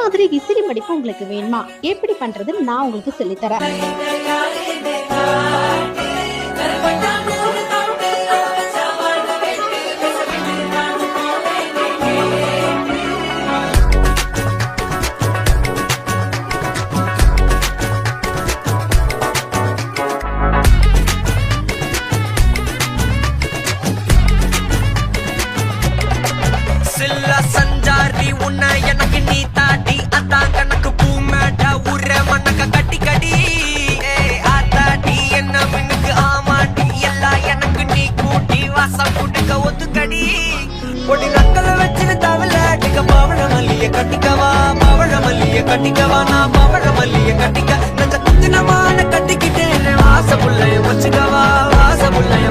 மாதிரி விசிறி படிப்பு உங்களுக்கு வேணுமா? எப்படி பண்றதுன்னு நான் உங்களுக்கு சொல்லித்தரேன். சஞ்சாரி உன்னை எனக்கு நீ தாட்டி அதான் கணக்கு பூமேட்ட உர மண்ணக்க கட்டி கடி ஆத்தாடி என்ன மின்னுக்கு ஆமாட்டி எல்லாம் எனக்கு நீ கூட்டி வாசம் கூட்டுக்க ஒத்துக்கடி பொடி நக்கல வச்சுன்னு தவள அடிக்க பவழ மல்லிய கட்டிக்கவா பவழ மல்லிய கட்டிக்கவா நான் பவழ மல்லிய கட்டிக்க நஞ்ச குத்தினமான கட்டிக்கிட்டேன் வாச புள்ளைய வச்சுக்கவா வாச புள்ளைய